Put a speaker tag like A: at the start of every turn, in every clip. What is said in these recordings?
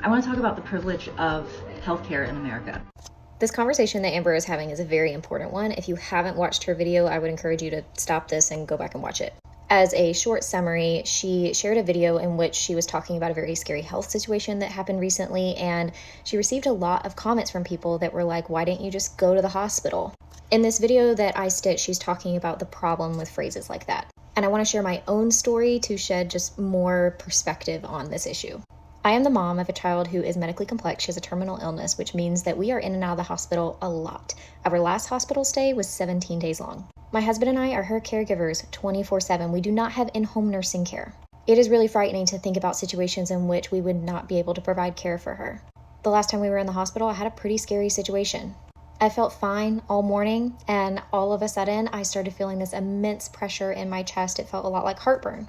A: I want to talk about the privilege of healthcare in America.
B: This conversation that Amber is having is a very important one. If you haven't watched her video, I would encourage you to stop this and go back and watch it. As a short summary, she shared a video in which she was talking about a very scary health situation that happened recently, and she received a lot of comments from people that were like, why didn't you just go to the hospital? In this video that I stitched, she's talking about the problem with phrases like that. And I want to share my own story to shed just more perspective on this issue. I am the mom of a child who is medically complex. She has a terminal illness, which means that we are in and out of the hospital a lot. Our last hospital stay was 17 days long. My husband and I are her caregivers 24/7. We do not have in-home nursing care. It is really frightening to think about situations in which we would not be able to provide care for her. The last time we were in the hospital, I had a pretty scary situation. I felt fine all morning, and all of a sudden, I started feeling this immense pressure in my chest. It felt a lot like heartburn.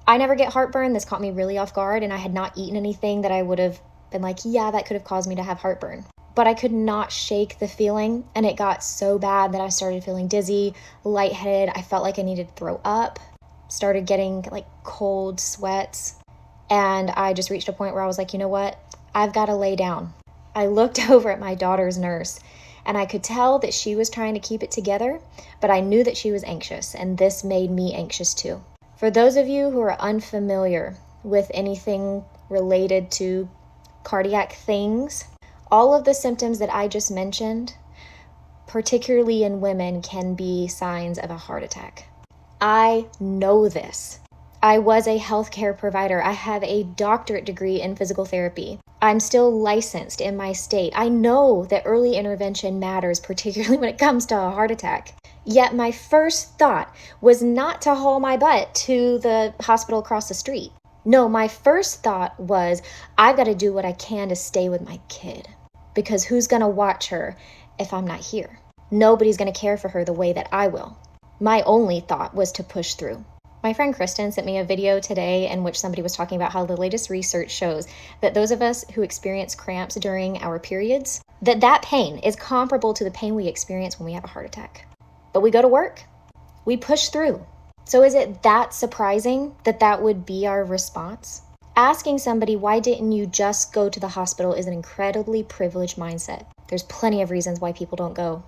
B: I never get heartburn. This caught me really off guard, and I had not eaten anything that I would have been like, yeah, that could have caused me to have heartburn. But I could not shake the feeling, and it got so bad that I started feeling dizzy, lightheaded. I felt like I needed to throw up, started getting like cold sweats, and I just reached a point where I was like, you know what? I've got to lay down. I looked over at my daughter's nurse, and I could tell that she was trying to keep it together, but I knew that she was anxious, and this made me anxious too. For those of you who are unfamiliar with anything related to cardiac things, all of the symptoms that I just mentioned, particularly in women, can be signs of a heart attack. I know this. I was a healthcare provider. I have a doctorate degree in physical therapy. I'm still licensed in my state. I know that early intervention matters, particularly when it comes to a heart attack. Yet my first thought was not to haul my butt to the hospital across the street. No, my first thought was, I've got to do what I can to stay with my kid. Because who's going to watch her if I'm not here? Nobody's going to care for her the way that I will. My only thought was to push through. My friend Kristen sent me a video today in which somebody was talking about how the latest research shows that those of us who experience cramps during our periods, that pain is comparable to the pain we experience when we have a heart attack. But we go to work, we push through. So is it that surprising that that would be our response? Asking somebody, why didn't you just go to the hospital, is an incredibly privileged mindset. There's plenty of reasons why people don't go,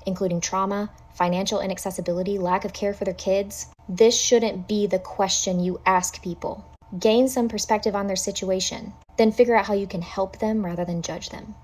B: including trauma, financial inaccessibility, lack of care for their kids. This shouldn't be the question you ask people. Gain some perspective on their situation, then figure out how you can help them rather than judge them.